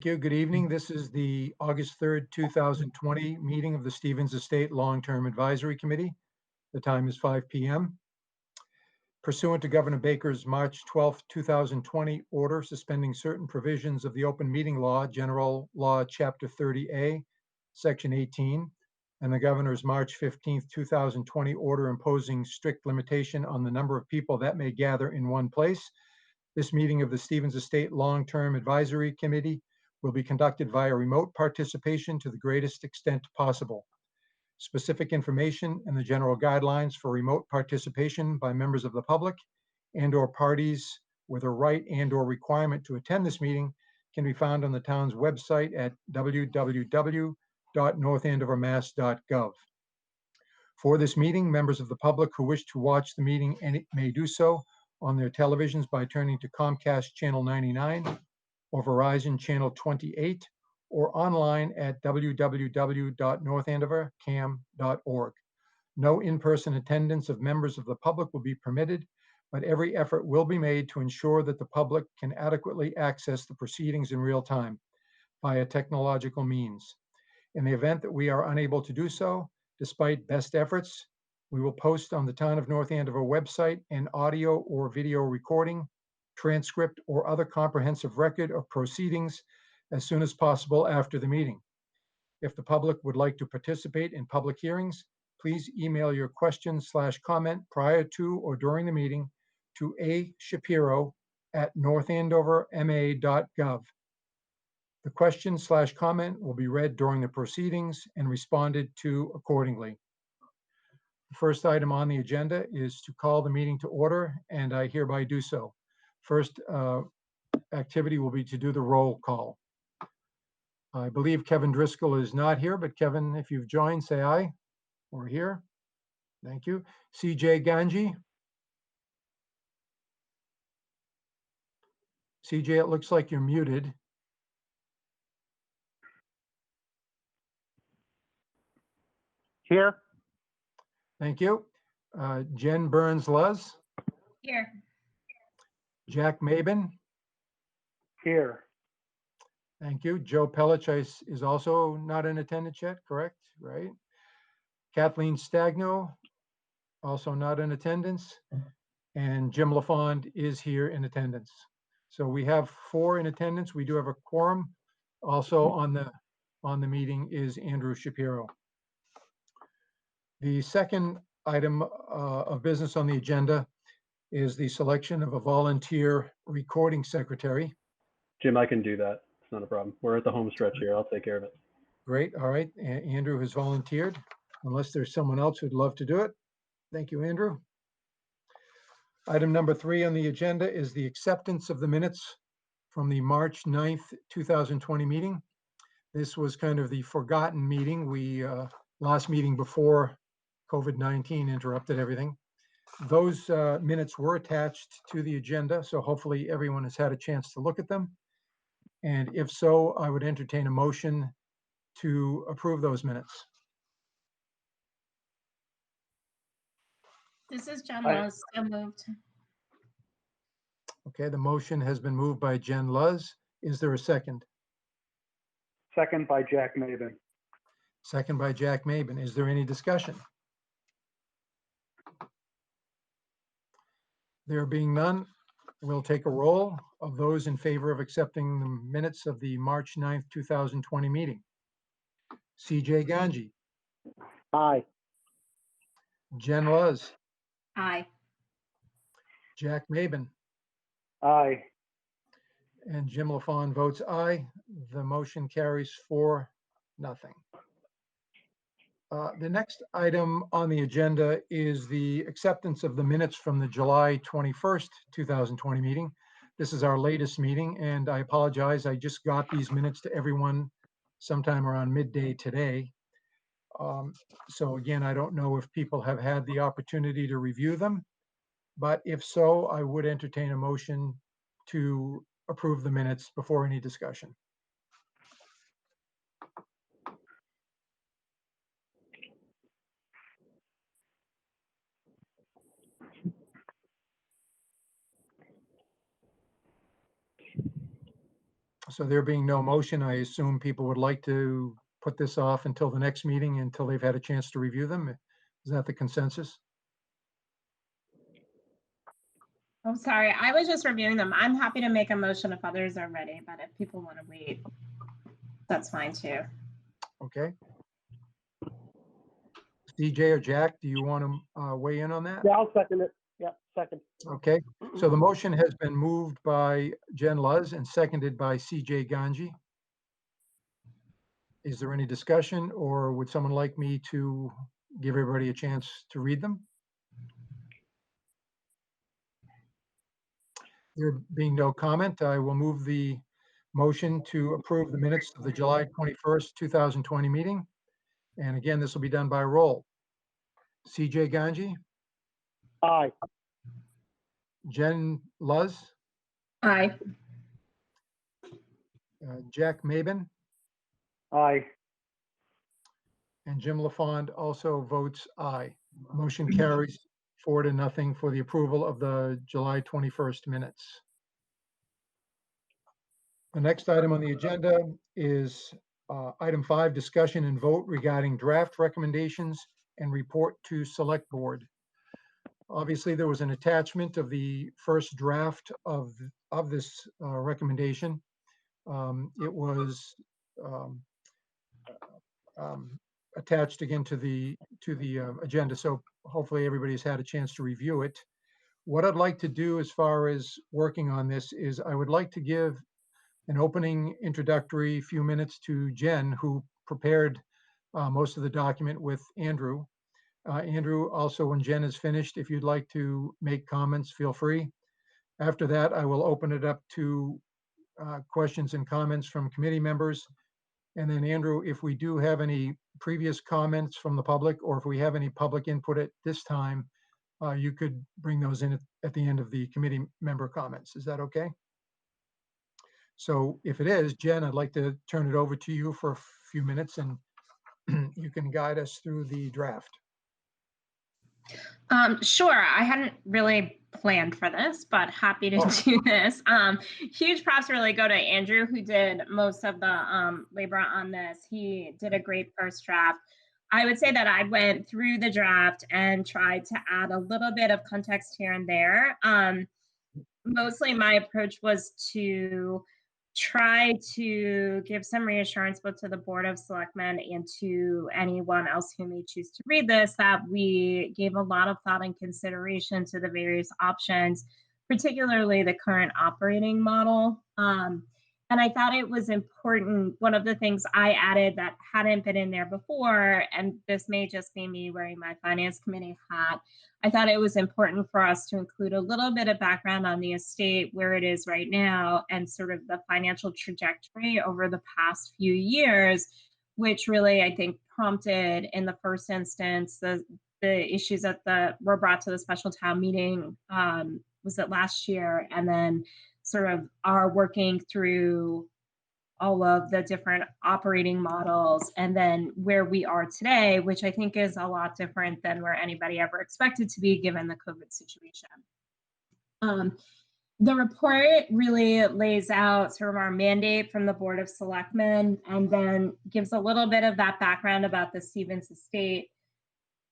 Thank you. Good evening. This is the August 3rd, 2020 meeting of the Stevens Estate Long-Term Advisory Committee. The time is 5 p.m. Pursuant to Governor Baker's March 12th, 2020 order suspending certain provisions of the Open Meeting Law, General Law, Chapter 30A, Section 18, and the Governor's March 15th, 2020 order imposing strict limitation on the number of people that may gather in one place, this meeting of the Stevens Estate Long-Term Advisory Committee will be conducted via remote participation to the greatest extent possible. Specific information and the general guidelines for remote participation by members of the public and/or parties with a right and/or requirement to attend this meeting can be found on the town's website at www.northandovermass.gov. For this meeting, members of the public who wish to watch the meeting may do so on their televisions by turning to Comcast Channel 99 or Verizon Channel 28, or online at www.northandovercam.org. No in-person attendance of members of the public will be permitted, but every effort will be made to ensure that the public can adequately access the proceedings in real time via technological means. In the event that we are unable to do so, despite best efforts, we will post on the Town of North Andover website an audio or video recording, transcript, or other comprehensive record of proceedings as soon as possible after the meeting. If the public would like to participate in public hearings, please email your question/comment prior to or during the meeting to ashapiro@northandoverma.gov. The question/comment will be read during the proceedings and responded to accordingly. The first item on the agenda is to call the meeting to order, and I hereby do so. First activity will be to do the roll call. I believe Kevin Driscoll is not here, but Kevin, if you've joined, say aye. We're here. Thank you. CJ Ganji. CJ, it looks like you're muted. Here. Thank you. Jen Burns-Luz. Here. Jack Mabin. Here. Thank you. Joe Pelich is also not in attendance yet, correct? Right. Kathleen Stagno, also not in attendance. And Jim LaFond is here in attendance. So we have 4 in attendance. We do have a quorum. Also on the meeting is Andrew Shapiro. The second item of business on the agenda is the selection of a volunteer recording secretary. Jim, I can do that. It's not a problem. We're at the home stretch here. I'll take care of it. Great. All right. Andrew has volunteered, unless there's someone else who'd love to do it. Thank you, Andrew. Item number 3 on the agenda is the acceptance of the minutes from the March 9th, 2020 meeting. This was kind of the forgotten meeting. We last meeting before COVID-19 interrupted everything. Those minutes were attached to the agenda, so hopefully everyone has had a chance to look at them. And if so, I would entertain a motion to approve those minutes. This is Jen Luz, so moved. Okay, the motion has been moved by Jen Luz. Is there a second? Second by Jack Mabin. Second by Jack Mabin. Is there any discussion? There being none, we'll take a roll of those in favor of accepting the minutes of the March 9th, 2020 meeting. CJ Ganji. Aye. Jen Luz. Aye. Jack Mabin. Aye. And Jim LaFond votes aye. The motion carries 4-0. The next item on the agenda is the acceptance of the minutes from the July 21st, 2020 meeting. This is our latest meeting, and I apologize. I just got these minutes to everyone sometime around midday today. So again, I don't know if people have had the opportunity to review them, but if so, I would entertain a motion to approve the minutes before any discussion. So there being no motion, I assume people would like to put this off until the next meeting, until they've had a chance to review them. Is that the consensus? I'm sorry, I was just reviewing them. I'm happy to make a motion if others are ready, but if people want to wait, that's fine too. Okay. CJ or Jack, do you want to weigh in on that? Yeah, I'll second it. Yeah, second. Okay, so the motion has been moved by Jen Luz and seconded by CJ Ganji. Is there any discussion, or would someone like me to give everybody a chance to read them? There being no comment, I will move the motion to approve the minutes of the July 21st, 2020 meeting. And again, this will be done by roll. CJ Ganji, Aye. Jen Luz, Aye. Jack Maben, Aye. and Jim LaFond also votes aye. Motion carries 4-0 for the approval of the July 21st minutes. The next item on the agenda is item 5, discussion and vote regarding draft recommendations and report to select board. Obviously, there was an attachment of the first draft of this recommendation. It was attached again to the agenda, so hopefully everybody's had a chance to review it. What I'd like to do as far as working on this is I would like to give an opening introductory few minutes to Jen, who prepared most of the document with Andrew. Andrew, also, when Jen is finished, if you'd like to make comments, feel free. After that, I will open it up to questions and comments from committee members. And then Andrew, if we do have any previous comments from the public, or if we have any public input at this time, you could bring those in at the end of the committee member comments. Is that okay? So if it is, Jen, I'd like to turn it over to you for a few minutes, and you can guide us through the draft. Sure. I hadn't really planned for this, but happy to do this. Huge props really go to Andrew, who did most of the labor on this. He did a great first draft. I would say that I went through the draft and tried to add a little bit of context here and there. Mostly my approach was to try to give some reassurance both to the Board of Selectmen and to anyone else who may choose to read this, that we gave a lot of thought and consideration to the various options, particularly the current operating model. And I thought it was important. One of the things I added that hadn't been in there before, and this may just be me wearing my finance committee hat, I thought it was important for us to include a little bit of background on the estate, where it is right now, and sort of the financial trajectory over the past few years, which really, I think, prompted in the first instance the issues that were brought to the special town meeting, was it last year, and then sort of are working through all of the different operating models, and then where we are today, which I think is a lot different than where anybody ever expected to be given the COVID situation. The report really lays out sort of our mandate from the Board of Selectmen, and then gives a little bit of that background about the Stevens estate,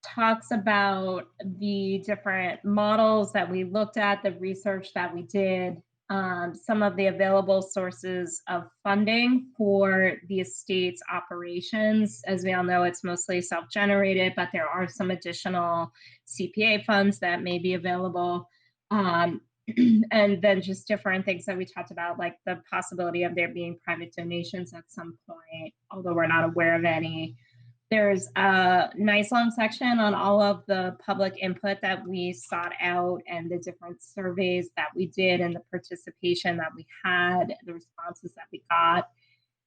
talks about the different models that we looked at, the research that we did, some of the available sources of funding for the estate's operations. As we all know, it's mostly self-generated, but there are some additional CPA funds that may be available. And then just different things that we talked about, like the possibility of there being private donations at some point, although we're not aware of any. There's a nice long section on all of the public input that we sought out and the different surveys that we did and the participation that we had, the responses that we got.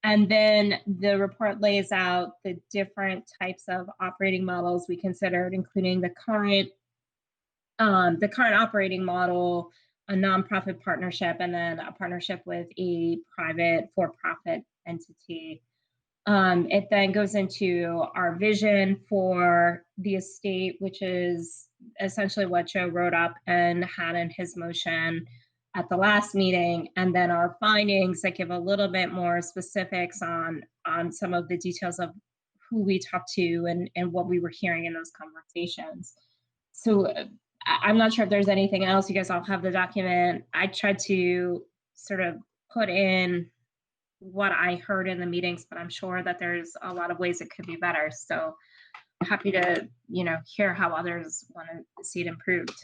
And then the report lays out the different types of operating models we considered, including the current operating model, a nonprofit partnership, and then a partnership with a private for-profit entity. It then goes into our vision for the estate, which is essentially what Joe wrote up and had in his motion at the last meeting, and then our findings that give a little bit more specifics on some of the details of who we talked to and what we were hearing in those conversations. So I'm not sure if there's anything else. You guys all have the document. I tried to sort of put in what I heard in the meetings, but I'm sure that there's a lot of ways it could be better. So I'm happy to, hear how others want to see it improved.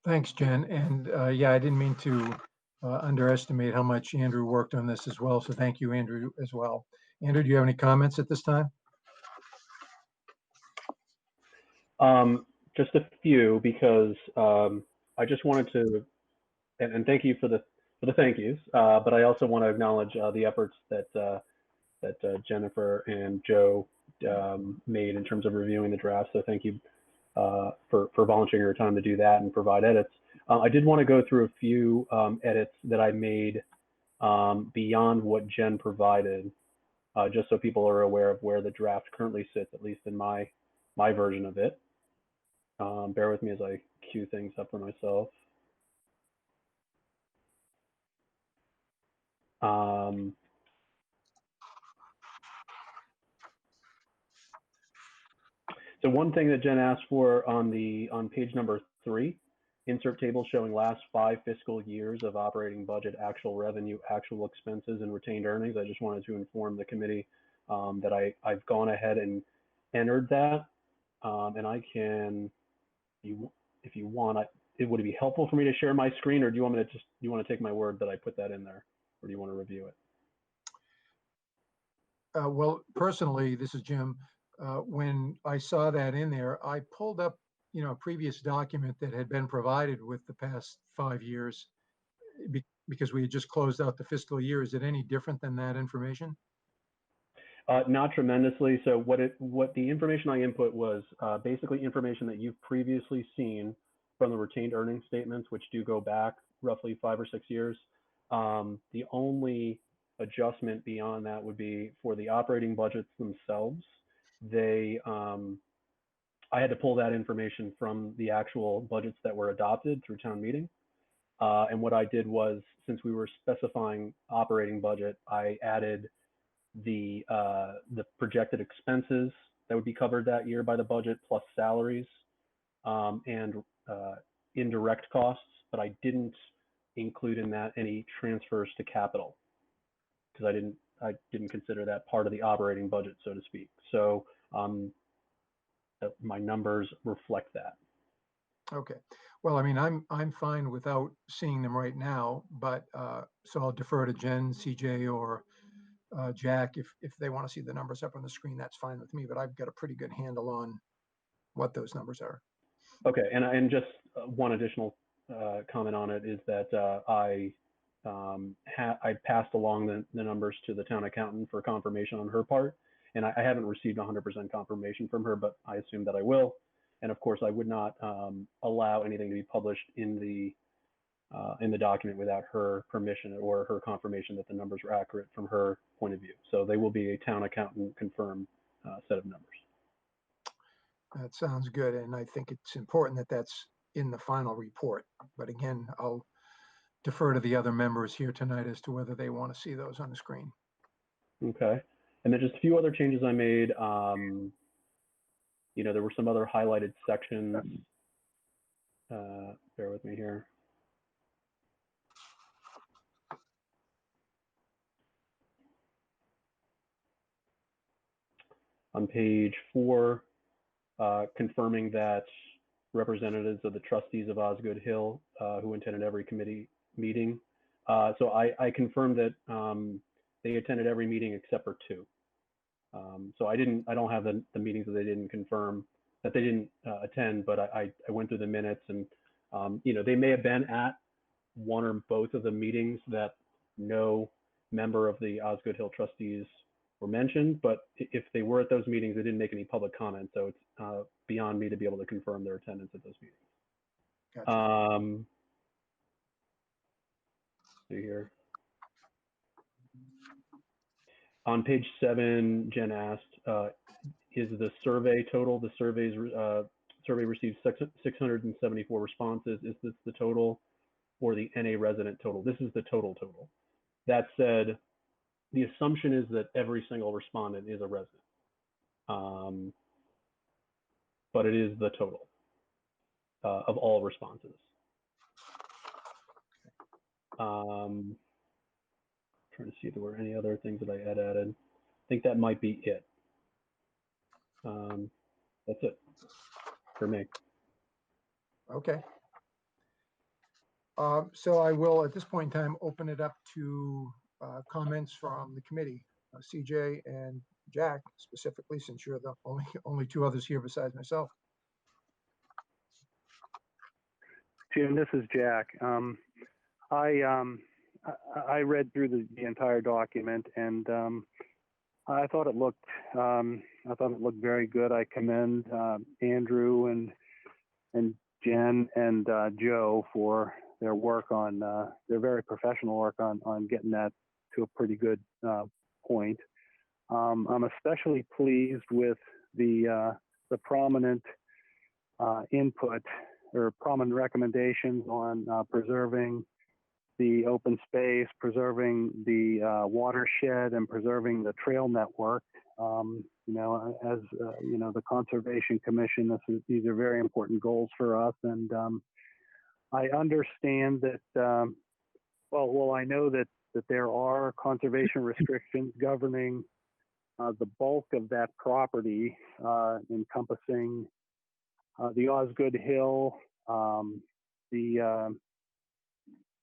Thanks, Jen. And yeah, I didn't mean to underestimate how much Andrew worked on this as well. So thank you, Andrew, as well. Andrew, do you have any comments at this time? Just a few, because I just wanted to, and thank you for the thank yous, but I also want to acknowledge the efforts that Jennifer and Joe made in terms of reviewing the draft. So thank you for volunteering your time to do that and provide edits. I did want to go through a few edits that I made beyond what Jen provided, just so people are aware of where the draft currently sits, at least in my version of it. Bear with me as I queue things up for myself. So one thing that Jen asked for on page number 3, insert table showing last 5 fiscal years of operating budget, actual revenue, actual expenses, and retained earnings. I just wanted to inform the committee that I've gone ahead and entered that, and I can, if you want, would it be helpful for me to share my screen, or do you want me to you want to take my word that I put that in there, or do you want to review it? Well, personally, this is Jim. When I saw that in there, I pulled up, a previous document that had been provided with the past 5 years because we had just closed out the fiscal year. Is it any different than that information? Not tremendously. So what the information I input was basically information that you've previously seen from the retained earnings statements, which do go back roughly 5 or 6 years. The only adjustment beyond that would be for the operating budgets themselves. I had to pull that information from the actual budgets that were adopted through town meeting. And what I did was, since we were specifying operating budget, I added the projected expenses that would be covered that year by the budget, plus salaries and indirect costs, but I didn't include in that any transfers to capital, because I didn't consider that part of the operating budget, so to speak. So my numbers reflect that. Okay. Well, I mean, I'm fine without seeing them right now, but so I'll defer to Jen, CJ, or Jack if they want to see the numbers up on the screen. That's fine with me, but I've got a pretty good handle on what those numbers are. Okay, and just one additional comment on it is that I passed along the numbers to the town accountant for confirmation on her part, and I haven't received 100% confirmation from her, but I assume that I will. And of course, I would not allow anything to be published in the document without her permission or her confirmation that the numbers are accurate from her point of view. So they will be a town accountant confirmed set of numbers. That sounds good, and I think it's important that that's in the final report. But again, I'll defer to the other members here tonight as to whether they want to see those on the screen. Okay, and then just a few other changes I made. There were some other highlighted sections. Bear with me here. On page 4, confirming that representatives of the trustees of Osgood Hill who attended every committee meeting. So I confirmed that they attended every meeting except for 2. So I don't have the meetings that they didn't confirm, that they didn't attend, but I went through the minutes, and they may have been at one or both of the meetings that no member of the Osgood Hill trustees were mentioned, but if they were at those meetings, they didn't make any public comment, so it's beyond me to be able to confirm their attendance at those meetings. Gotcha. See here. On page 7, Jen asked, is the survey total, the survey's survey received 674 responses. Is this the total or the NA resident total? This is the total. That said, the assumption is that every single respondent is a resident. But it is the total of all responses. Trying to see if there were any other things that I had added. I think that might be it. That's it for me. Okay. So I will, at this point in time, open it up to comments from the committee. CJ and Jack, specifically, since you're the only two others here besides myself. Jim, this is Jack. I read through the entire document, and I thought it looked very good. I commend Andrew and Jen and Joe for their work on their very professional work on getting that to a pretty good point. I'm especially pleased with the prominent input or prominent recommendations on preserving the open space, preserving the watershed, and preserving the trail network. As the Conservation Commission, these are very important goals for us. And I understand that, I know that there are conservation restrictions governing the bulk of that property, encompassing the Osgood Hill, the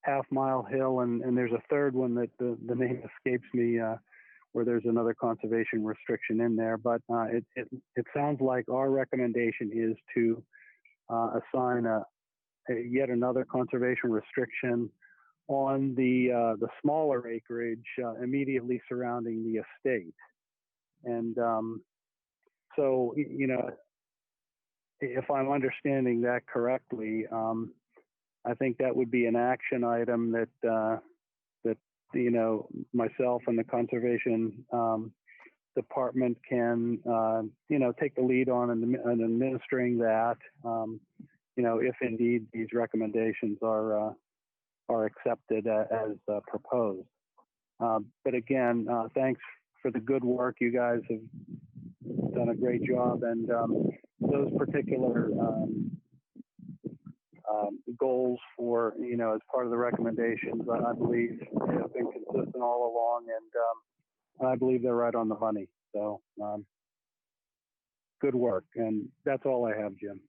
Half Mile Hill, and there's a third one that the name escapes me, where there's another conservation restriction in there. But it sounds like our recommendation is to assign yet another conservation restriction on the smaller acreage immediately surrounding the estate. And so, if I'm understanding that correctly, I think that would be an action item that myself and the conservation department can take the lead on and administering that. If indeed these recommendations are accepted as proposed. But again, thanks for the good work. You guys have done a great job, and those particular goals for, as part of the recommendations, I believe have been consistent all along, and I believe they're right on the money. So good work. And that's all I have, Jim.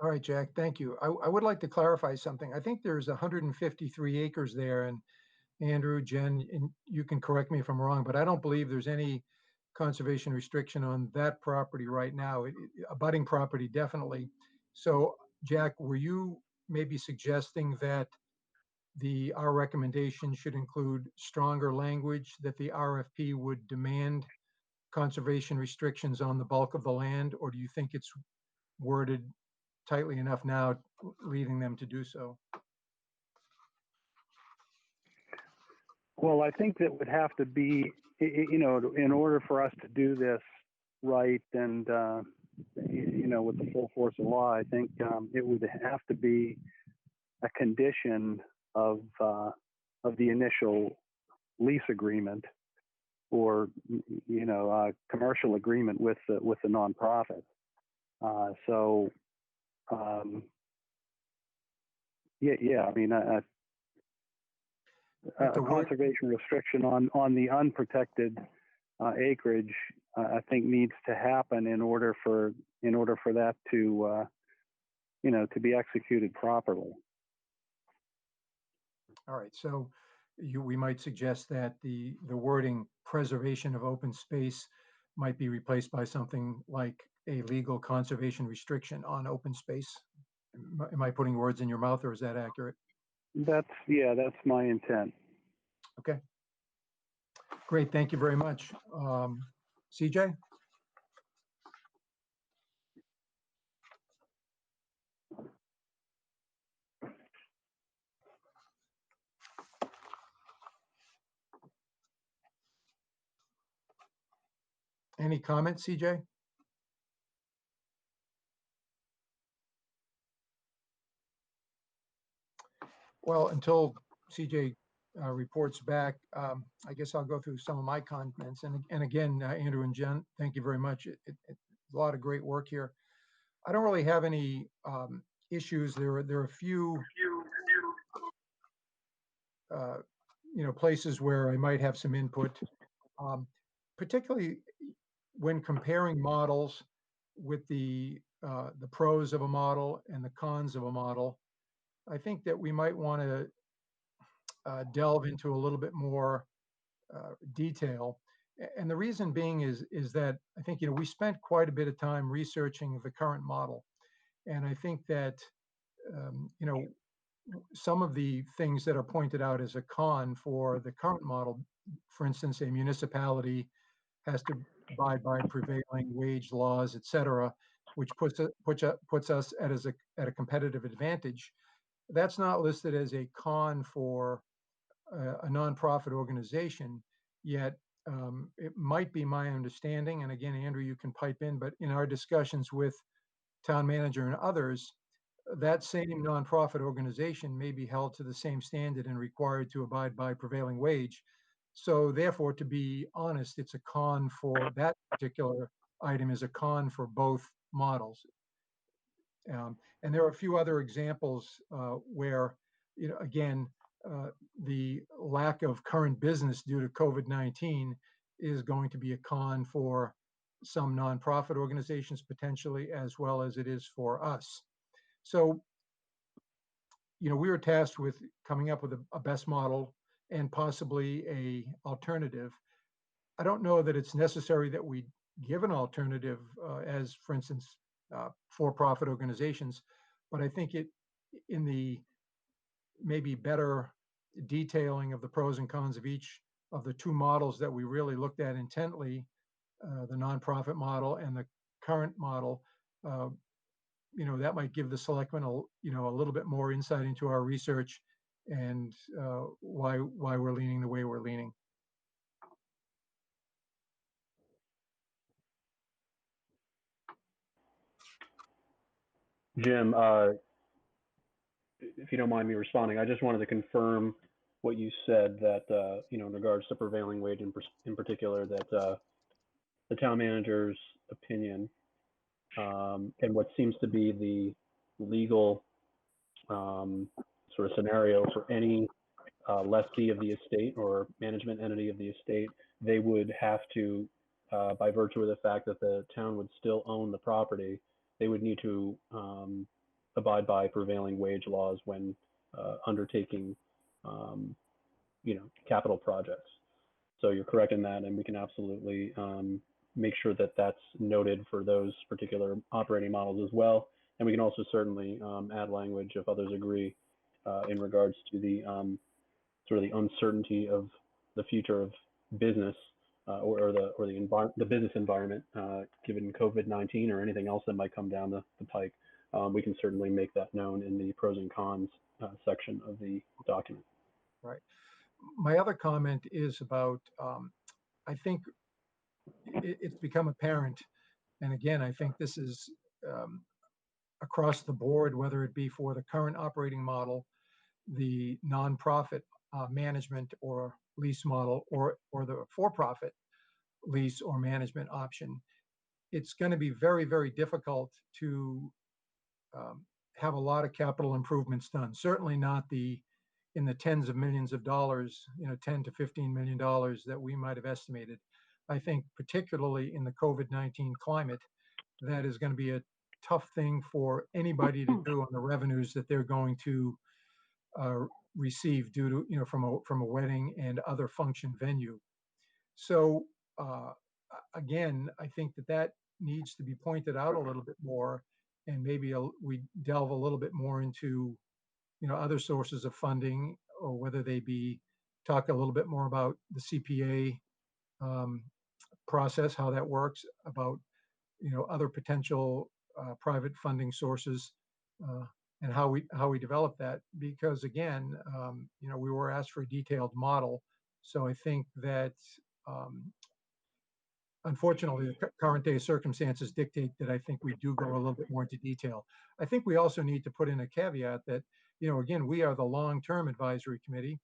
All right, Jack, thank you. I would like to clarify something. I think there's 153 acres there, and Andrew, Jen, and you can correct me if I'm wrong, but I don't believe there's any conservation restriction on that property right now. Abutting property, definitely. So, Jack, were you maybe suggesting that our recommendation should include stronger language, that the RFP would demand conservation restrictions on the bulk of the land, or do you think it's worded tightly enough now, leading them to do so? Well, I think that would have to be, in order for us to do this right and, with the full force of law, I think it would have to be a condition of the initial lease agreement or, commercial agreement with the nonprofit. A conservation restriction on the unprotected acreage, I think, needs to happen in order for that to be executed properly. All right, so we might suggest that the wording "preservation of open space" might be replaced by something like a legal conservation restriction on open space. Am I putting words in your mouth, or is that accurate? That's my intent. Okay. Great, thank you very much. CJ? Any comments, CJ? Well, until CJ reports back, I guess I'll go through some of my comments. And again, Andrew and Jen, thank you very much. It's a lot of great work here. I don't really have any issues. There are a few places where I might have some input, particularly when comparing models with the pros of a model and the cons of a model. I think that we might want to delve into a little bit more detail. And the reason being is that I think, we spent quite a bit of time researching the current model. And I think that, some of the things that are pointed out as a con for the current model, for instance, a municipality has to abide by prevailing wage laws, et cetera, which puts us at a competitive advantage. That's not listed as a con for a nonprofit organization, yet it might be my understanding, and again, Andrew, you can pipe in, but in our discussions with town manager and others, that same nonprofit organization may be held to the same standard and required to abide by prevailing wage. So therefore, to be honest, it's a con for that particular item is a con for both models. And there are a few other examples where, again, the lack of current business due to COVID-19 is going to be a con for some nonprofit organizations potentially, as well as it is for us. So, we were tasked with coming up with a best model and possibly a alternative. I don't know that it's necessary that we give an alternative as, for instance, for-profit organizations, but I think in the maybe better detailing of the pros and cons of each of the two models that we really looked at intently, the nonprofit model and the current model, that might give the selectmen a little bit more insight into our research and why we're leaning the way we're leaning. Jim, if you don't mind me responding, I just wanted to confirm what you said that, in regards to prevailing wage in particular, that the town manager's opinion and what seems to be the legal sort of scenario for any lessee of the estate or management entity of the estate, they would have to, by virtue of the fact that the town would still own the property, they would need to abide by prevailing wage laws when undertaking, capital projects. So you're correct in that, and we can absolutely make sure that that's noted for those particular operating models as well. And we can also certainly add language if others agree in regards to the sort of the uncertainty of the future of business or the business environment given COVID-19 or anything else that might come down the pike. We can certainly make that known in the pros and cons section of the document. Right. My other comment is about, I think it's become apparent, and again, I think this is across the board, whether it be for the current operating model, the nonprofit management or lease model, or the for-profit lease or management option. It's going to be very, very difficult to have a lot of capital improvements done. Certainly not in the tens of millions of dollars, $10 to $15 million that we might have estimated. I think particularly in the COVID-19 climate, that is going to be a tough thing for anybody to do on the revenues that they're going to receive due to, from a wedding and other function venue. So again, I think that needs to be pointed out a little bit more, and maybe we delve a little bit more into other sources of funding, or whether they be talk a little bit more about the CPA process, how that works, about other potential private funding sources, and how we develop that. Because again, we were asked for a detailed model, so I think that unfortunately, the current day circumstances dictate that I think we do go a little bit more into detail. I think we also need to put in a caveat that, again, we are the long-term advisory committee.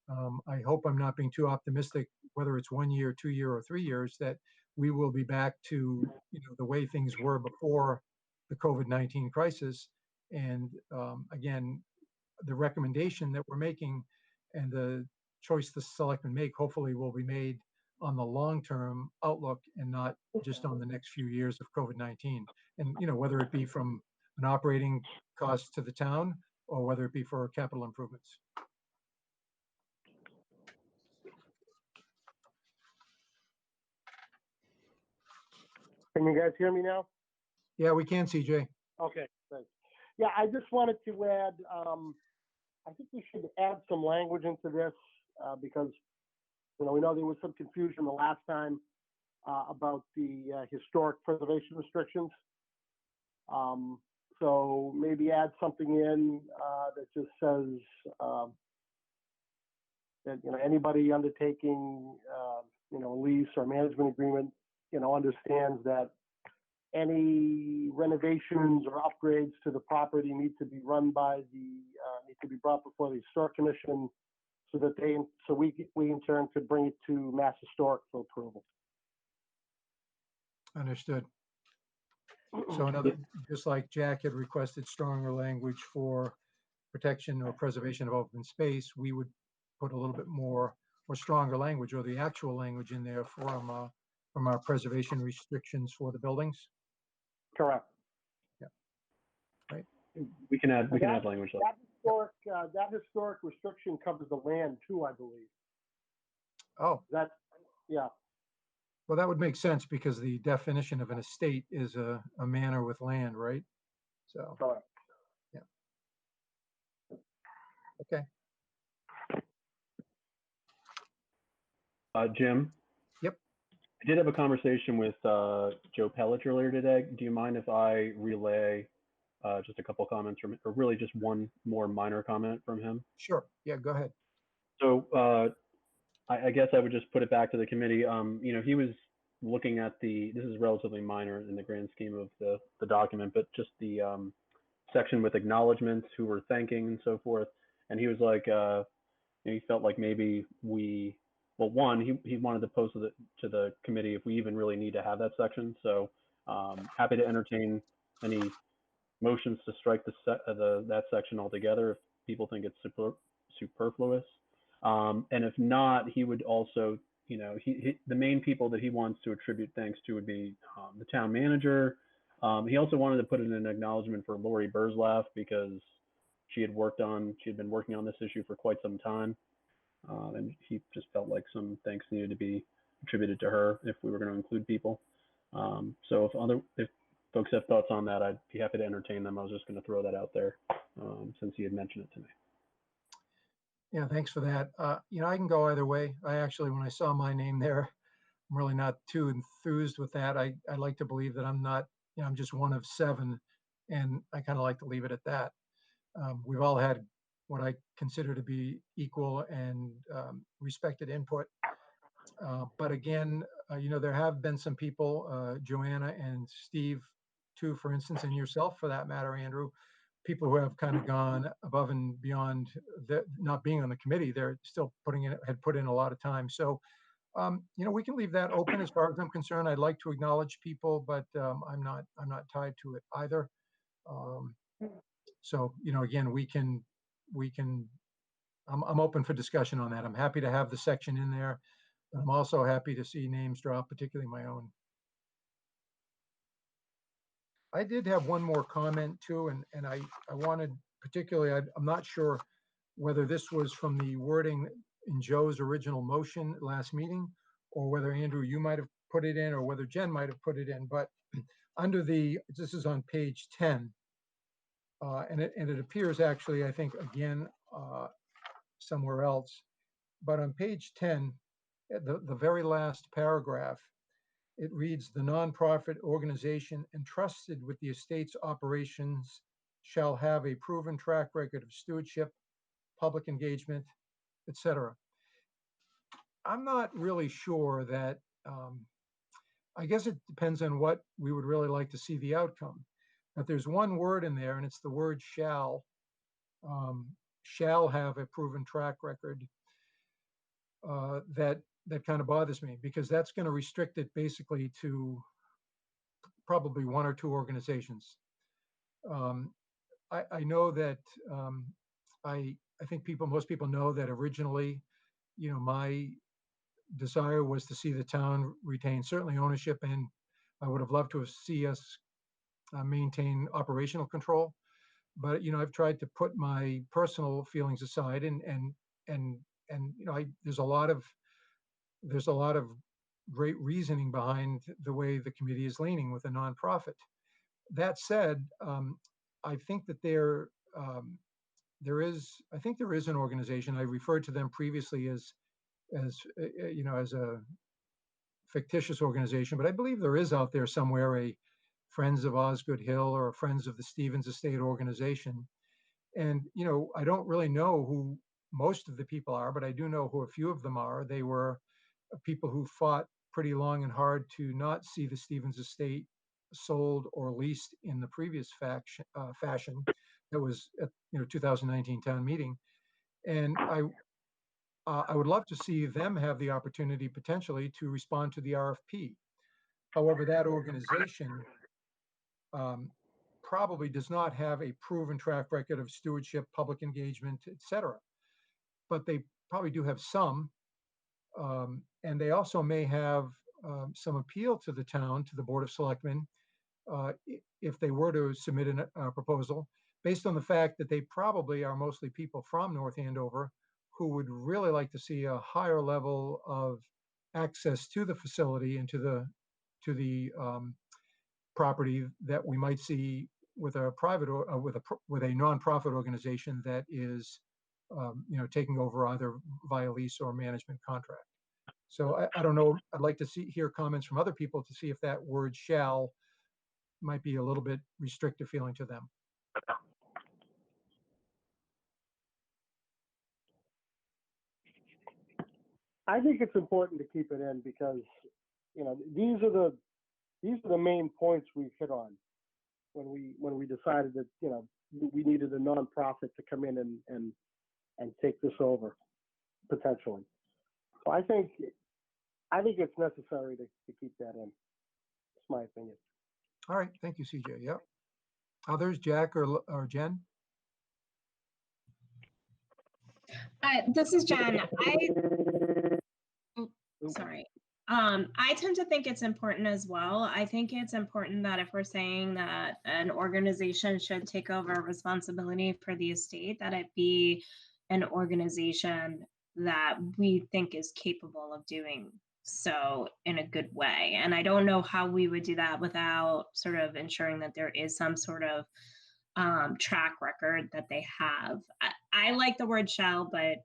I hope I'm not being too optimistic, whether it's 1 year, 2 year, or 3 years, that we will be back to, the way things were before the COVID-19 crisis. And again, the recommendation that we're making and the choice the selectmen make hopefully will be made on the long-term outlook and not just on the next few years of COVID-19. And, whether it be from an operating cost to the town or whether it be for capital improvements. Can you guys hear me now? Yeah, we can, CJ. Okay, thanks. Yeah, I just wanted to add, I think we should add some language into this because, we know there was some confusion the last time about the historic preservation restrictions. So maybe add something in that just says that, anybody undertaking, a lease or management agreement, understands that any renovations or upgrades to the property need to be brought before the historic commission so that we in turn could bring it to Mass Historic for approval. Understood. So just like Jack had requested stronger language for protection or preservation of open space, we would put a little bit more or stronger language, or the actual language in there from our preservation restrictions for the buildings. Correct. Yeah. Right. We can add language. That historic restriction covers the land too, I believe. Oh. Yeah. Well, that would make sense because the definition of an estate is a manor with land, right? So. Correct. Yeah. Okay. Jim? Yep. I did have a conversation with Joe Pellich earlier today. Do you mind if I relay just a couple comments from, or really just one more minor comment from him? Sure. Yeah, go ahead. So I guess I would just put it back to the committee. He was looking at this is relatively minor in the grand scheme of the document, but just the section with acknowledgements, who we're thanking and so forth. And he was like, he felt like maybe he wanted to pose to the committee if we even really need to have that section. So happy to entertain any motions to strike that section altogether if people think it's superfluous. And if not, he would also, the main people that he wants to attribute thanks to would be the town manager. He also wanted to put in an acknowledgement for Lori Burzlaff because she had been working on this issue for quite some time. And he just felt like some thanks needed to be attributed to her if we were going to include people. So if folks have thoughts on that, I'd be happy to entertain them. I was just going to throw that out there since he had mentioned it to me. Yeah, thanks for that. I can go either way. I actually, when I saw my name there, I'm really not too enthused with that. I like to believe that I'm not, I'm just one of 7, and I kind of like to leave it at that. We've all had what I consider to be equal and respected input. But again, there have been some people, Joanna and Steve too, for instance, and yourself for that matter, Andrew, people who have kind of gone above and beyond not being on the committee. They're still had put in a lot of time. So, we can leave that open as far as I'm concerned. I'd like to acknowledge people, but I'm not tied to it either. So, again, I'm open for discussion on that. I'm happy to have the section in there. But I'm also happy to see names drop, particularly my own. I did have one more comment too, and I wanted particularly, I'm not sure whether this was from the wording in Joe's original motion last meeting, or whether Andrew, you might have put it in, or whether Jen might have put it in, but this is on page 10. And it appears actually, I think, again, somewhere else. But on page 10, the very last paragraph, it reads, "The nonprofit organization entrusted with the estate's operations shall have a proven track record of stewardship, public engagement, etc." I'm not really sure that, I guess it depends on what we would really like to see the outcome. But there's one word in there, and it's the word shall. shall have a proven track record, that kind of bothers me, because that's going to restrict it basically to probably one or two organizations. I know that I think most people know that originally, my desire was to see the town retain certainly ownership, and I would have loved to have see us maintain operational control. But I've tried to put my personal feelings aside, and there's a lot of great reasoning behind the way the committee is leaning with a nonprofit. That said, I think that there is an organization. I referred to them previously as a fictitious organization, but I believe there is out there somewhere a Friends of Osgood Hill or a Friends of the Stevens Estate organization. And, I don't really know who most of the people are, but I do know who a few of them are. They were people who fought pretty long and hard to not see the Stevens Estate sold or leased in the previous fashion. That was at 2019 town meeting. And I would love to see them have the opportunity potentially to respond to the RFP. However, that organization probably does not have a proven track record of stewardship, public engagement, et cetera. But they probably do have some, and they also may have some appeal to the town, to the Board of Selectmen, if they were to submit a proposal, based on the fact that they probably are mostly people from North Andover who would really like to see a higher level of access to the facility and to the property that we might see with a private or with a nonprofit organization that is taking over either via lease or management contract. So I don't know. I'd like to hear comments from other people to see if that word "shall" might be a little bit restrictive feeling to them. I think it's important to keep it in because, these are the main points we've hit on when we decided that, we needed a nonprofit to come in and take this over potentially. So I think it's necessary to keep that in. It's my opinion. All right. Thank you, CJ. Yep. Others, Jack or Jen? This is Jen. Sorry. I tend to think it's important as well. I think it's important that if we're saying that an organization should take over responsibility for the estate, that it be an organization that we think is capable of doing so in a good way. And I don't know how we would do that without sort of ensuring that there is some sort of track record that they have. I like the word "shall," but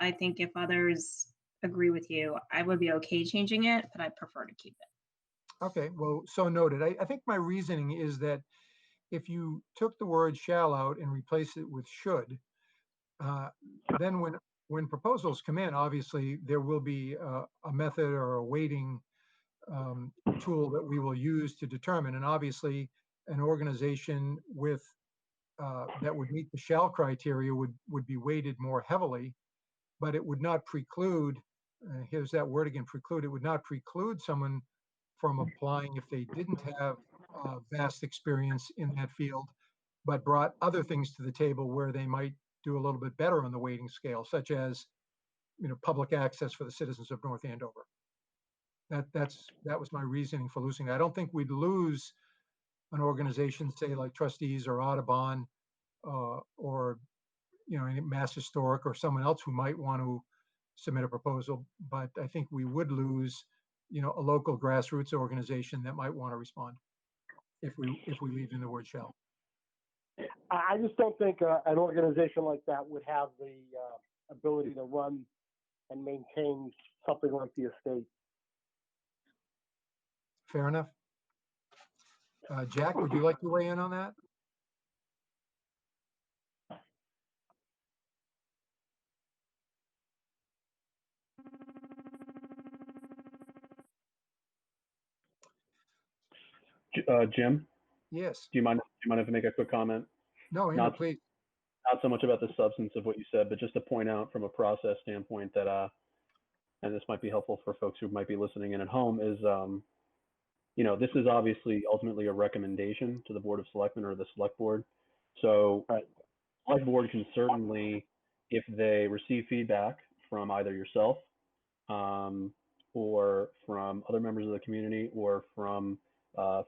I think if others agree with you, I would be okay changing it, but I prefer to keep it. Okay, well, so noted. I think my reasoning is that if you took the word "shall" out and replace it with "should," then when proposals come in, obviously there will be a method or a weighting tool that we will use to determine. And obviously, an organization with that would meet the "shall" criteria would be weighted more heavily, but it would not preclude. Here's that word again, preclude. It would not preclude someone from applying if they didn't have vast experience in that field, but brought other things to the table where they might do a little bit better on the weighting scale, such as public access for the citizens of North Andover. That was my reasoning for losing it. I don't think we'd lose an organization, say like Trustees or Audubon, or Mass Historic or someone else who might want to submit a proposal, but I think we would lose, a local grassroots organization that might want to respond if we leave in the word "shall." I just don't think an organization like that would have the ability to run and maintain something like the estate. Fair enough. Jack, would you like to weigh in on that? Jim, Yes. do you mind if I make a quick comment? No, Not- please. not so much about the substance of what you said, but just to point out from a process standpoint that, and this might be helpful for folks who might be listening in at home, is, this is obviously ultimately a recommendation to the Board of Selectmen or the Select Board. So Right. the Select Board can certainly, if they receive feedback from either yourself or from other members of the community or from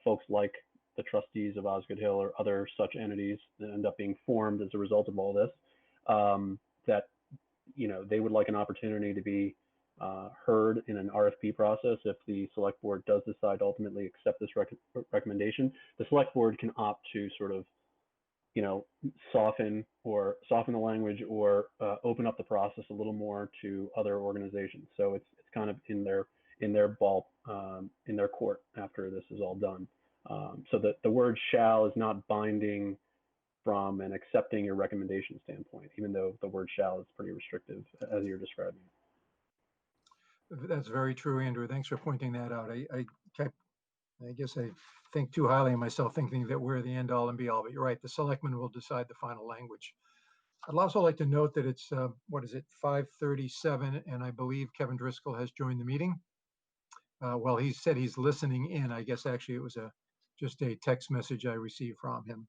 folks like the trustees of Osgood Hill or other such entities that end up being formed as a result of all this, that they would like an opportunity to be heard in an RFP process. If the Select Board does decide to ultimately accept this recommendation, the Select Board can opt to sort of soften the language or open up the process a little more to other organizations. So it's kind of in their court after this is all done. So that the word shall is not binding from an accepting your recommendation standpoint, even though the word shall is pretty restrictive as you're describing it. That's very true, Andrew. Thanks for pointing that out. I guess I think too highly of myself thinking that we're the end all and be all, but you're right. The selectmen will decide the final language. I'd also like to note that it's, 5:37, and I believe Kevin Driscoll has joined the meeting. Well, he said he's listening in. I guess actually it was just a text message I received from him.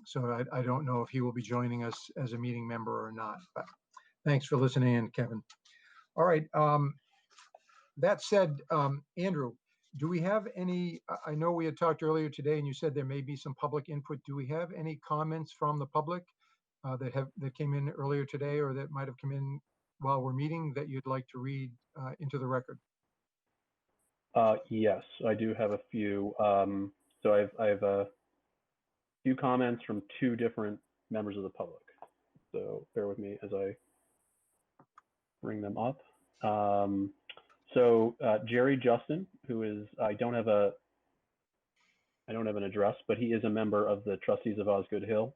So I don't know if he will be joining us as a meeting member or not, but thanks for listening in, Kevin. All right. That said, Andrew, do we have any, I know we had talked earlier today and you said there may be some public input. Do we have any comments from the public that came in earlier today or that might have come in while we're meeting that you'd like to read into the record? Yes, I do have a few. So I have a few comments from two different members of the public. So bear with me as I bring them up. So Jerry Justin, who is, I don't have an address, but he is a member of the Trustees of Osgood Hill.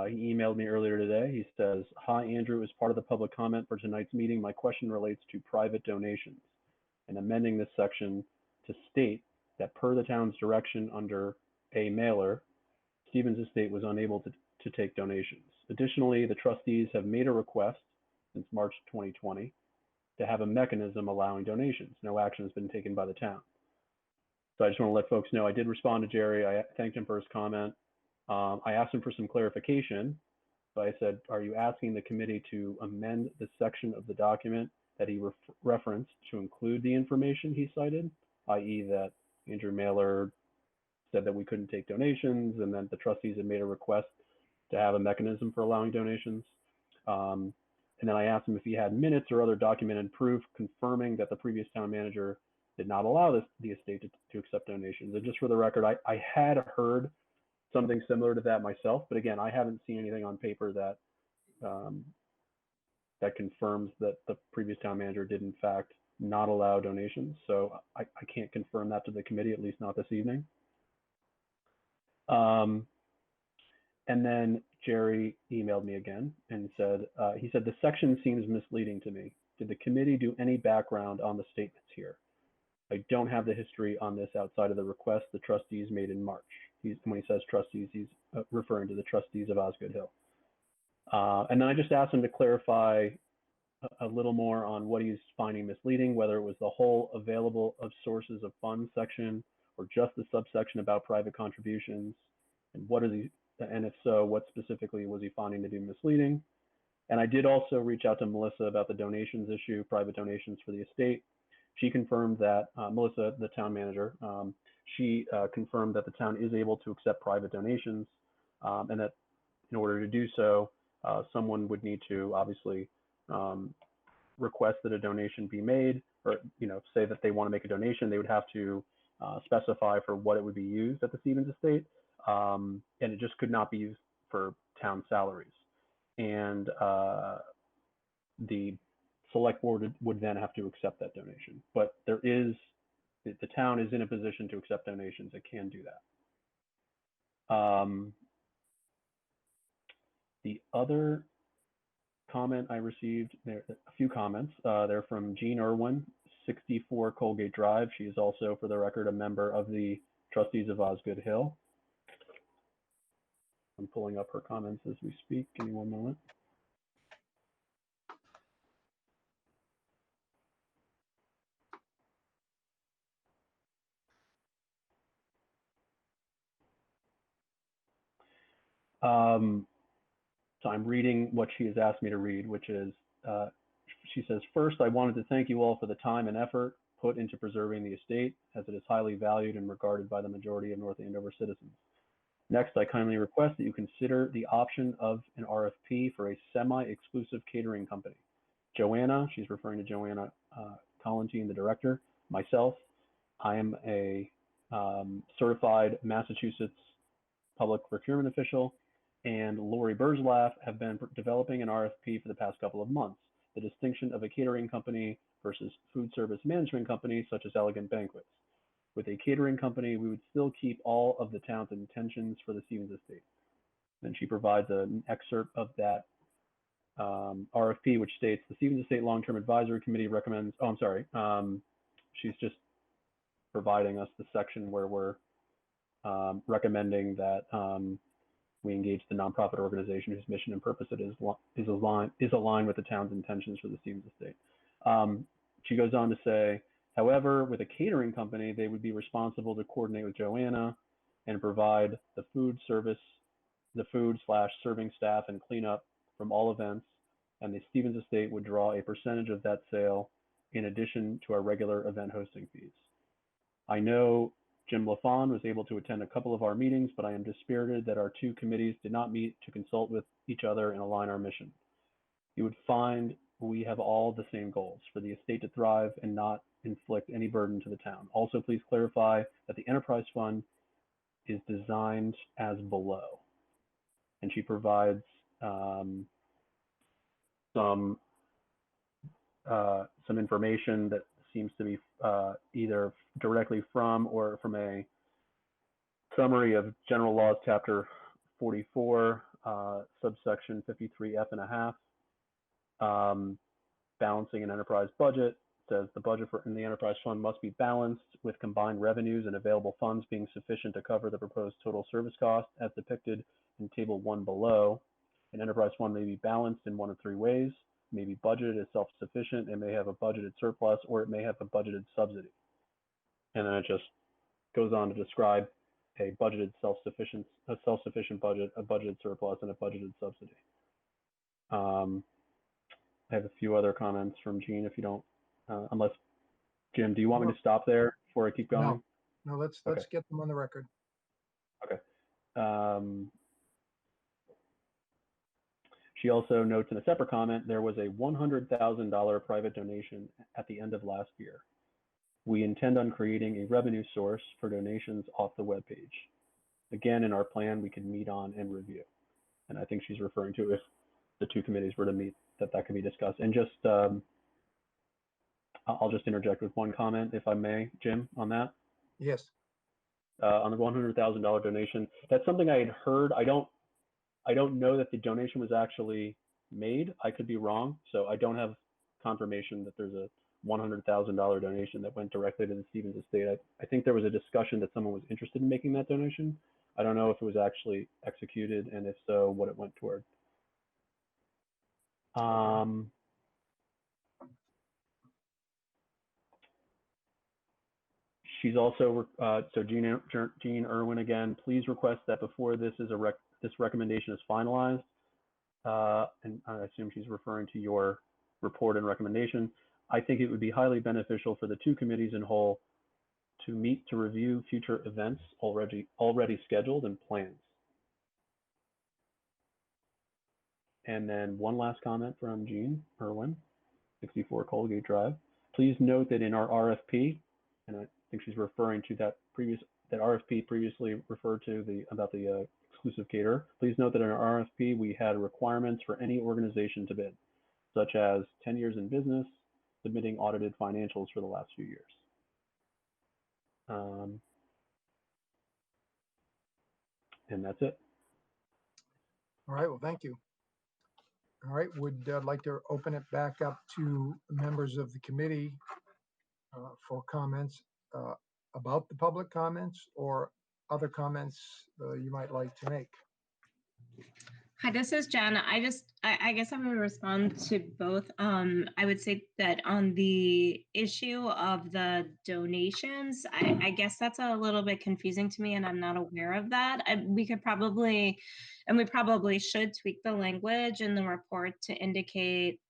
He emailed me earlier today. He says, "Hi, Andrew. As part of the public comment for tonight's meeting, my question relates to private donations and amending this section to state that per the town's direction under a mailer, Stevens Estate was unable to take donations. Additionally, the trustees have made a request since March 2020 to have a mechanism allowing donations. No action has been taken by the town." So I just want to let folks know I did respond to Jerry. I thanked him for his comment. I asked him for some clarification. So I said, "Are you asking the committee to amend the section of the document that he referenced to include the information he cited, i.e. that Andrew Mailer said that we couldn't take donations and that the trustees had made a request to have a mechanism for allowing donations?" And then I asked him if he had minutes or other documented proof confirming that the previous town manager did not allow the estate to accept donations. And just for the record, I had heard something similar to that myself, but again, I haven't seen anything on paper that that confirms that the previous town manager did in fact not allow donations. So I can't confirm that to the committee, at least not this evening. And then Jerry emailed me again and said, he said, "The section seems misleading to me. Did the committee do any background on the statements here? I don't have the history on this outside of the request the trustees made in March." When he says trustees, he's referring to the trustees of Osgood Hill. And then I just asked him to clarify a little more on what he's finding misleading, whether it was the whole available of sources of funds section or just the subsection about private contributions, and and if so, what specifically was he finding to be misleading? And I did also reach out to Melissa about the donations issue, private donations for the estate. She confirmed that, Melissa, the town manager, she confirmed that the town is able to accept private donations, and that in order to do so, someone would need to obviously request that a donation be made, or say that they want to make a donation. They would have to specify for what it would be used at the Stevens Estate, and it just could not be used for town salaries. And the select board would then have to accept that donation. But the town is in a position to accept donations. It can do that. The other comment I received, there a few comments. They're from Jean Irwin, 64 Colgate Drive. She is also, for the record, a member of the Trustees of Osgood Hill. I'm pulling up her comments as we speak. Give me one moment. So I'm reading what she has asked me to read, which is, she says, first, I wanted to thank you all for the time and effort put into preserving the estate, as it is highly valued and regarded by the majority of North Andover citizens. Next, I kindly request that you consider the option of an RFP for a semi-exclusive catering company. Joanna, she's referring to Joanna Collantine, the director, myself, I am a certified Massachusetts public procurement official, and Lori Burzlaff have been developing an RFP for the past couple of months. The distinction of a catering company versus food service management company, such as Elegant Banquets. With a catering company, we would still keep all of the town's intentions for the Stevens estate. Then she provides an excerpt of that RFP, which states the Stevens Estate Long-Term Advisory Committee recommends, oh, I'm sorry. She's just providing us the section where we're recommending that we engage the nonprofit organization whose mission and purpose it is aligned with the town's intentions for the Stevens estate. She goes on to say, however, with a catering company, they would be responsible to coordinate with Joanna and provide the food / serving staff and cleanup from all events, and the Stevens estate would draw a percentage of that sale in addition to our regular event hosting fees. I know Jim LaFawn was able to attend a couple of our meetings, but I am dispirited that our two committees did not meet to consult with each other and align our mission. You would find we have all the same goals, for the estate to thrive and not inflict any burden to the town. Also, please clarify that the enterprise fund is designed as below. And she provides some information that seems to be either directly from or from a summary of General Laws, Chapter 44, subsection 53F and balancing an enterprise budget. Says the budget in the enterprise fund must be balanced with combined revenues and available funds being sufficient to cover the proposed total service cost as depicted in Table 1 below. An enterprise fund may be balanced in one of three ways. It may be budgeted as self-sufficient, it may have a budgeted surplus, or it may have a budgeted subsidy. And then it just goes on to describe a budgeted self-sufficient budget, a budgeted surplus, and a budgeted subsidy. I have a few other comments from Gene, if you don't, unless, Jim, do you want me to stop there before I keep going? No, let's get them on the record. Okay. She also notes in a separate comment, there was a $100,000 private donation at the end of last year. We intend on creating a revenue source for donations off the webpage. Again, in our plan, we can meet on and review. And I think she's referring to if the two committees were to meet, that can be discussed. And just, I'll just interject with one comment, if I may, Jim, on that. Yes. On the $100,000 donation, that's something I had heard. I don't know that the donation was actually made. I could be wrong. So I don't have confirmation that there's a $100,000 donation that went directly to the Stevens estate. I think there was a discussion that someone was interested in making that donation. I don't know if it was actually executed, and if so, what it went toward. She's also, so Jean Irwin again, please request that before this recommendation is finalized, and I assume she's referring to your report and recommendation, I think it would be highly beneficial for the two committees in whole to meet to review future events already scheduled and plans. And then one last comment from Jean Irwin, 64 Colgate Drive. Please note that in our RFP, and I think she's referring to that RFP previously referred to about the exclusive caterer. Please note that in our RFP, we had requirements for any organization to bid, such as 10 years in business, submitting audited financials for the last few years. And that's it. All right, well, thank you. All right, would like to open it back up to members of the committee for comments about the public comments or other comments you might like to make. Hi, this is Jen. I guess I'm going to respond to both. I would say that on the issue of the donations, I guess that's a little bit confusing to me, and I'm not aware of that. We could probably, and we probably should tweak the language in the report to indicate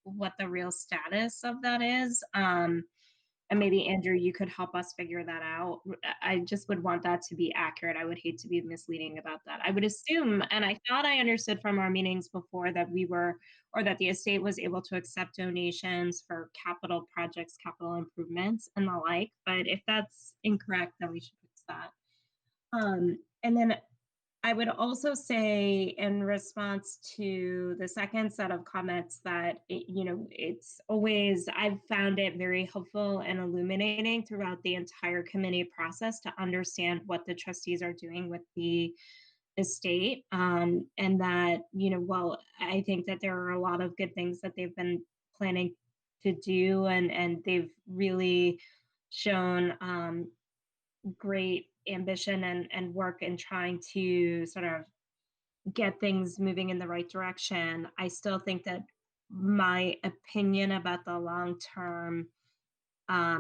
what the real status of that is. And maybe Andrew, you could help us figure that out. I just would want that to be accurate. I would hate to be misleading about that. I would assume, and I thought I understood from our meetings before that we were, or that the estate was able to accept donations for capital projects, capital improvements, and the like. But if that's incorrect, then we should fix that. And then I would also say in response to the second set of comments that, it's always, I've found it very helpful and illuminating throughout the entire committee process to understand what the trustees are doing with the estate. And that, well, I think that there are a lot of good things that they've been planning to do, and they've really shown great ambition and work in trying to sort of get things moving in the right direction. I still think that my opinion about the long-term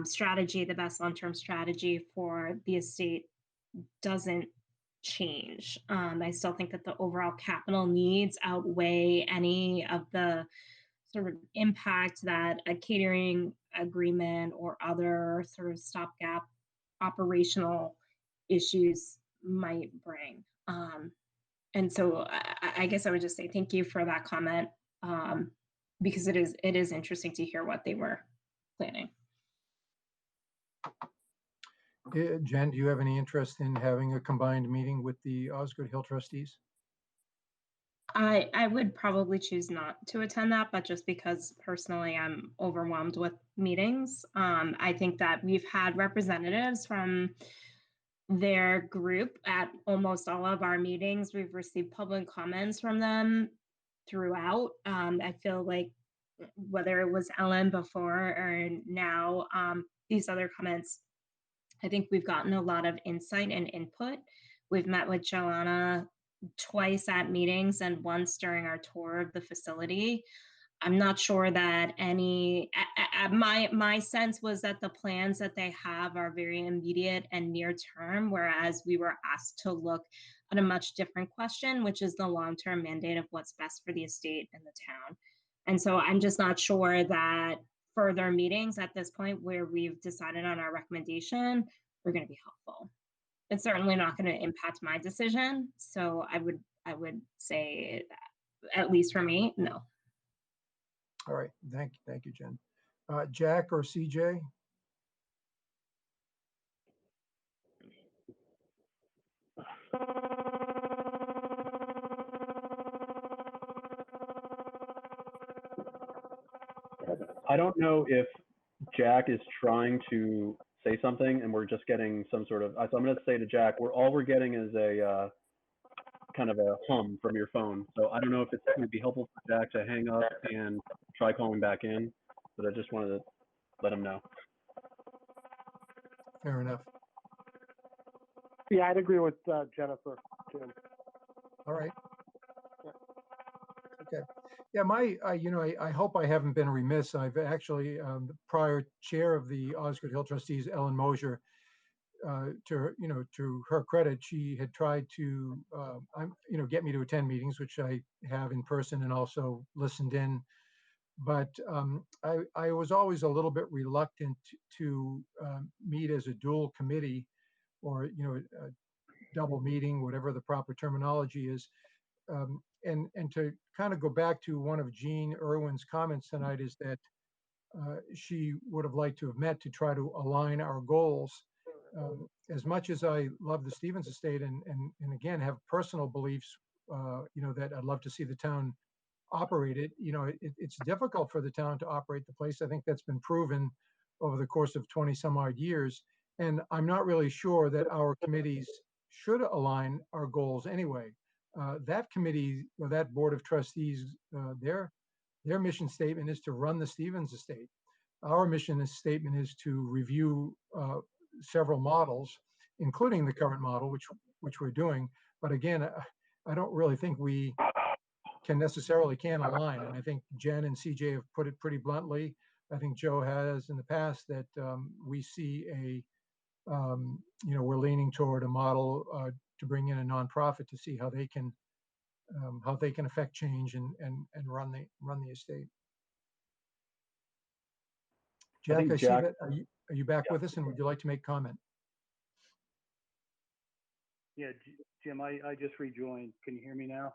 strategy, the best long-term strategy for the estate doesn't change. I still think that the overall capital needs outweigh any of the sort of impact that a catering agreement or other sort of stopgap operational issues might bring. And so I guess I would just say thank you for that comment, because it is interesting to hear what they were planning. Jen, do you have any interest in having a combined meeting with the Osgood Hill trustees? I would probably choose not to attend that, but just because personally I'm overwhelmed with meetings. I think that we've had representatives from their group at almost all of our meetings. We've received public comments from them throughout. I feel like whether it was Ellen before or now, these other comments, I think we've gotten a lot of insight and input. We've met with Joanna twice at meetings and once during our tour of the facility. I'm not sure that my sense was that the plans that they have are very immediate and near term, whereas we were asked to look at a much different question, which is the long-term mandate of what's best for the estate and the town. And so I'm just not sure that further meetings at this point where we've decided on our recommendation are going to be helpful. It's certainly not going to impact my decision. So I would say, at least for me, no. All right, thank you, Jen. Jack or CJ? I don't know if Jack is trying to say something and we're just getting some sort of, so I'm going to say to Jack, all we're getting is a kind of a hum from your phone. So I don't know if it's going to be helpful for Jack to hang up and try calling back in, but I just wanted to let him know. Fair enough. Yeah, I'd agree with Jennifer, Jim. All right. Okay. Yeah, I hope I haven't been remiss. I've actually, the prior chair of the Osgood Hill trustees, Ellen Mosier, to her credit, she had tried to, get me to attend meetings, which I have in person and also listened in. But I was always a little bit reluctant to meet as a dual committee, or a double meeting, whatever the proper terminology is. And to kind of go back to one of Jean Irwin's comments tonight is that she would have liked to have met to try to align our goals. As much as I love the Stevens estate and again have personal beliefs, that I'd love to see the town operate it. It's difficult for the town to operate the place. I think that's been proven over the course of 20 some odd years. And I'm not really sure that our committees should align our goals anyway. That committee or that board of trustees, their mission statement is to run the Stevens estate. Our mission statement is to review several models, including the current model, which we're doing. But again, I don't really think we can align. And I think Jen and CJ have put it pretty bluntly. I think Joe has in the past that we see we're leaning toward a model to bring in a nonprofit to see how they can affect change and run the estate. Jack, I see that. Are you back with us, and would you like to make comment? Yeah, Jim, I just rejoined. Can you hear me now?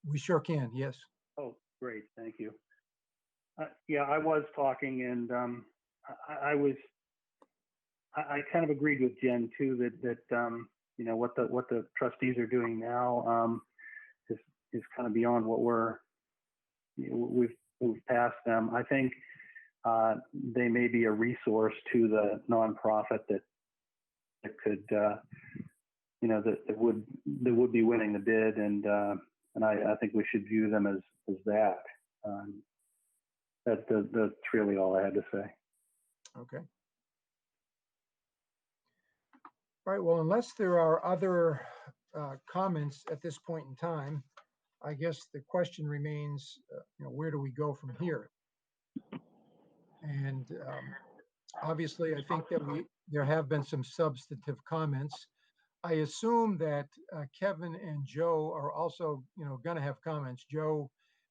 We sure can, yes. Oh, great, thank you. Yeah, I was talking, and I kind of agreed with Jen too that what the trustees are doing now is kind of beyond what we've moved past them. I think they may be a resource to the nonprofit that could that would be winning the bid, and I think we should view them as that. That's really all I had to say. Okay. All right. Well, unless there are other comments at this point in time, I guess the question remains, where do we go from here? And obviously, I think that there have been some substantive comments. I assume that Kevin and Joe are also, going to have comments. Joe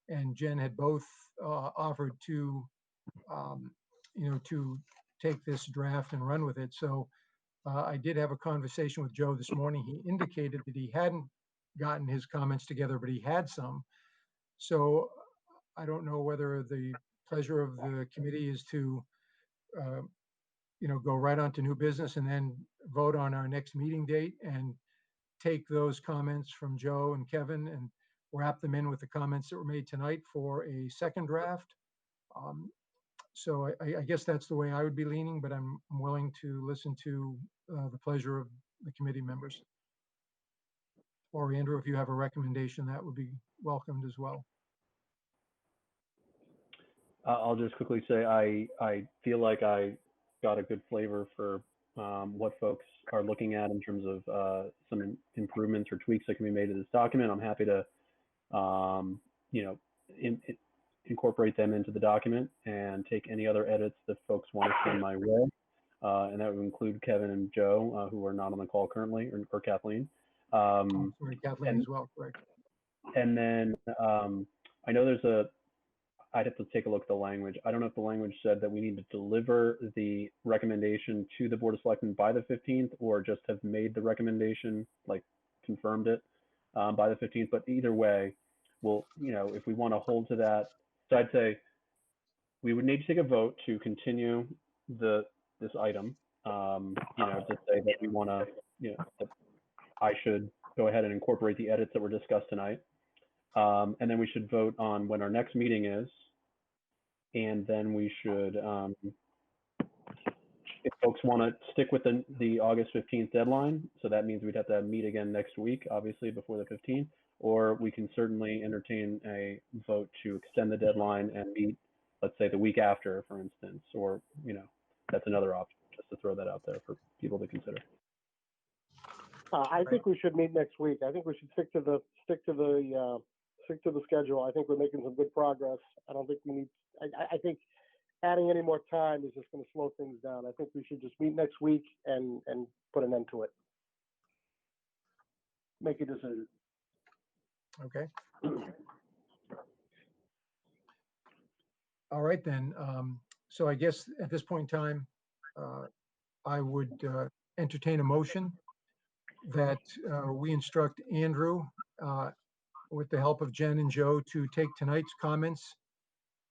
and Jen had both offered to, to take this draft and run with it. So I did have a conversation with Joe this morning. He indicated that he hadn't gotten his comments together, but he had some. So I don't know whether the pleasure of the committee is to, go right on to new business and then vote on our next meeting date and take those comments from Joe and Kevin and wrap them in with the comments that were made tonight for a second draft. So I guess that's the way I would be leaning, but I'm willing to listen to the pleasure of the committee members. Or Andrew, if you have a recommendation, that would be welcomed as well. I'll just quickly say I feel like I got a good flavor for what folks are looking at in terms of some improvements or tweaks that can be made to this document. I'm happy to incorporate them into the document and take any other edits that folks want to send my way. And that would include Kevin and Joe, who are not on the call currently, or Kathleen. Sorry, Kathleen as well, correct. And then I know I'd have to take a look at the language. I don't know if the language said that we need to deliver the recommendation to the Board of Selectmen by the 15th, or just have made the recommendation, like confirmed it by the 15th. But either way, we'll, if we want to hold to that, so I'd say we would need to take a vote to continue this item. To say that we want to, that I should go ahead and incorporate the edits that were discussed tonight. And then we should vote on when our next meeting is. And then we should, if folks want to stick with the August 15th deadline, so that means we'd have to meet again next week, obviously before the 15th, or we can certainly entertain a vote to extend the deadline and meet, let's say, the week after, for instance, or, that's another option, just to throw that out there for people to consider. I think we should meet next week. I think we should stick to the schedule. I think we're making some good progress. I don't think we need. I think adding any more time is just going to slow things down. I think we should just meet next week and put an end to it. Make a decision. Okay. All right then. So I guess at this point in time, I would entertain a motion that we instruct Andrew, with the help of Jen and Joe, to take tonight's comments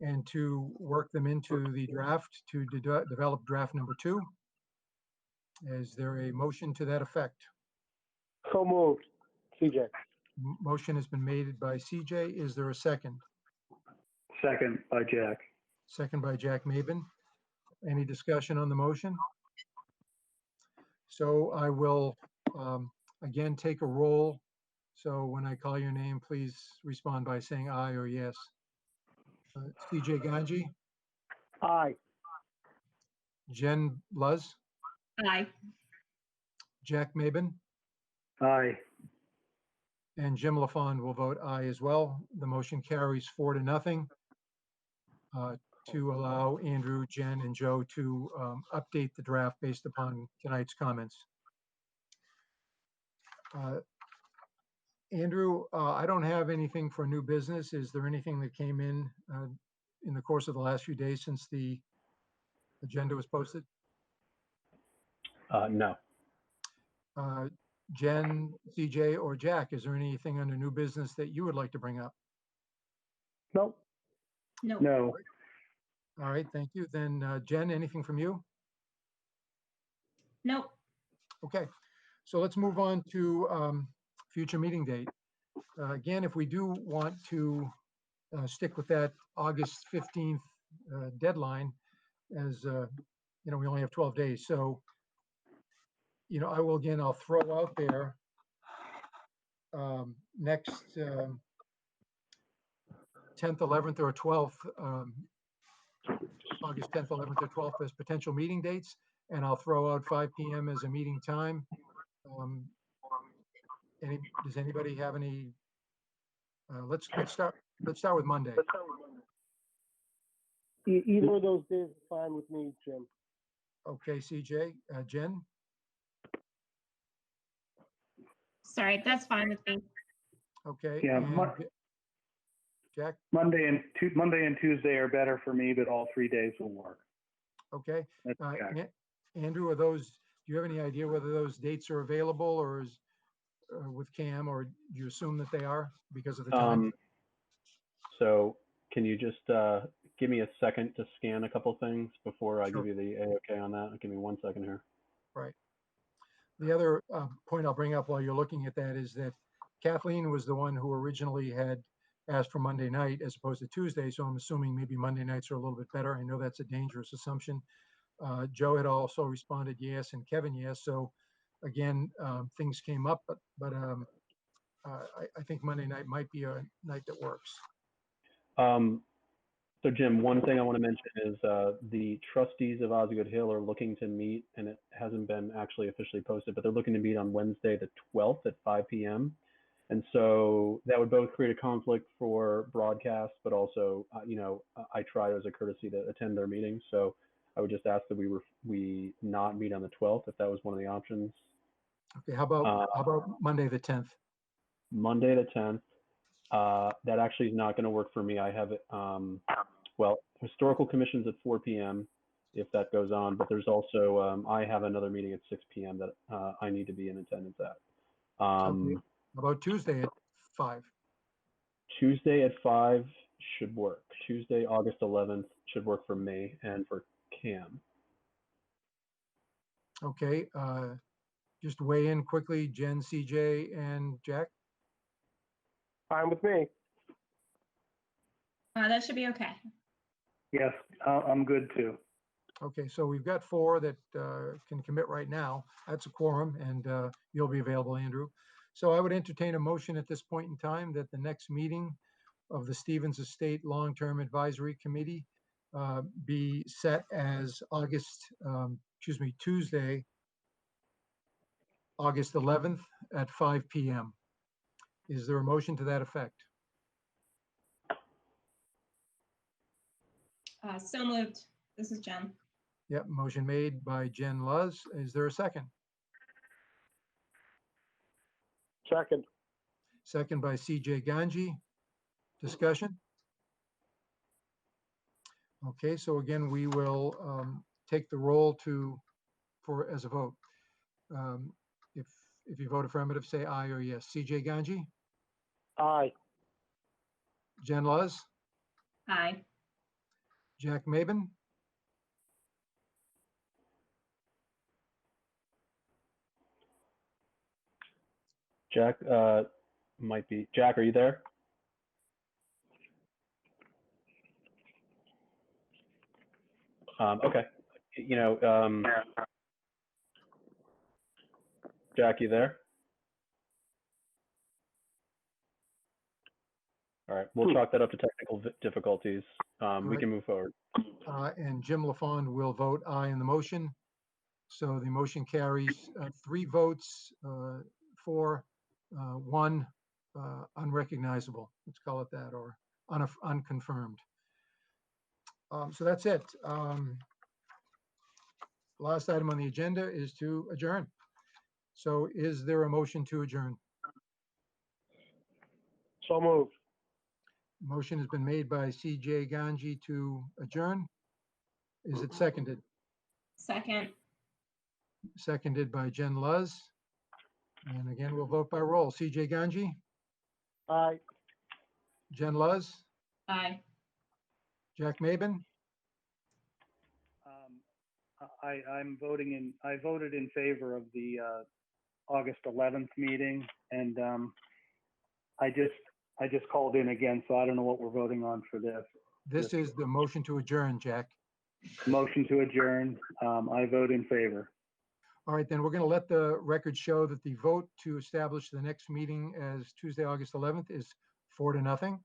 and to work them into the draft to develop draft number 2. Is there a motion to that effect? So moved. CJ. Motion has been made by CJ. Is there a second? Second by Jack. Second by Jack Maben. Any discussion on the motion? So I will again take a roll. So when I call your name, please respond by saying aye or yes. CJ Ganji, Aye. Jen Luz, Aye. Jack Maben, Aye. and Jim LaFond will vote aye as well. The motion carries 4-0 to allow Andrew, Jen, and Joe to update the draft based upon tonight's comments. Andrew, I don't have anything for new business. Is there anything that came in the course of the last few days since the agenda was posted? No. Jen, CJ, or Jack, is there anything under new business that you would like to bring up? Nope. No. No. All right, thank you. Then Jen, anything from you? Nope. Okay, so let's move on to future meeting date. Again, if we do want to stick with that August 15th deadline, as we only have 12 days. So, I'll throw out there next 10th, 11th, or 12th, August 10th, 11th, or 12th as potential meeting dates, and I'll throw out 5 p.m. as a meeting time. Does anybody have any? Let's start with Monday. Either of those days is fine with me, Jim. Okay, CJ, Jen. Sorry, that's fine with me. Okay. Yeah, and Jack. Monday and Tuesday are better for me, but all 3 days will work. Okay. That's okay. Andrew, do you have any idea whether those dates are available, or is with Cam, or do you assume that they are because of the time? So can you just give me a second to scan a couple things before I Sure. give you the A-OK on that? Give me 1 second here. Right. The other point I'll bring up while you're looking at that is that Kathleen was the one who originally had asked for Monday night as opposed to Tuesday. So I'm assuming maybe Monday nights are a little bit better. I know that's a dangerous assumption. Joe had also responded yes, and Kevin yes. So again, things came up, but I think Monday night might be a night that works. So Jim, one thing I want to mention is the trustees of Osgood Hill are looking to meet, and it hasn't been actually officially posted, but they're looking to meet on Wednesday the 12th at 5 p.m. And so that would both create a conflict for broadcast, but also, I try as a courtesy to attend their meetings. So I would just ask that we not meet on the 12th if that was one of the options. Okay, how about Monday the 10th? Monday the 10th. That actually is not going to work for me. I have historical commissions at 4 p.m. if that goes on, but there's also I have another meeting at 6 p.m. that I need to be in attendance at. Okay. How about Tuesday at 5? Tuesday at 5 should work. Tuesday, August 11th should work for me and for Cam. Okay, just weigh in quickly, Jen, CJ, and Jack. Fine with me. That should be okay. Yes, I'm good too. Okay, so we've got 4 that can commit right now. That's a quorum, and you'll be available, Andrew. So I would entertain a motion at this point in time that the next meeting of the Stevens Estate Long-Term Advisory Committee be set as Tuesday, August 11th at 5 p.m. Is there a motion to that effect? So moved. This is Jen. Yep, motion made by Jen Luz. Is there a second? Second. Second by CJ Ganji. Discussion? Okay, so again, we will take the roll as a vote. If you vote affirmative, say aye or yes. CJ Ganji? Aye. Jen Luz? Aye. Jack Maben? Jack might be. Jack, are you there? Okay. Jack, you there? All right, we'll chalk that up to technical difficulties. We can move forward. And Jim LaFond will vote aye in the motion. So the motion carries 3 votes for, 1 unrecognizable. Let's call it that, or unconfirmed. So that's it. Last item on the agenda is to adjourn. So is there a motion to adjourn? So moved. Motion has been made by C.J. Ganji to adjourn. Is it seconded? Second. Seconded by Jen Luz. And again, we'll vote by roll. C.J. Ganji, Aye. Jen Luz, Aye. Jack Maben, I voted in favor of the August 11th meeting, and I just called in again, so I don't know what we're voting on for this. This is the motion to adjourn, Jack. Motion to adjourn. I vote in favor. All right, then we're going to let the record show that the vote to establish the next meeting as Tuesday, August 11th is 4-0,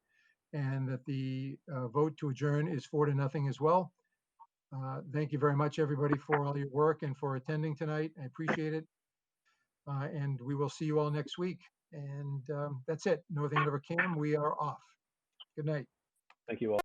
and that the vote to adjourn is 4-0 as well. Thank you very much, everybody, for all your work and for attending tonight. I appreciate it. And we will see you all next week. And that's it. North Andover Cam, we are off. Good night. Thank you all.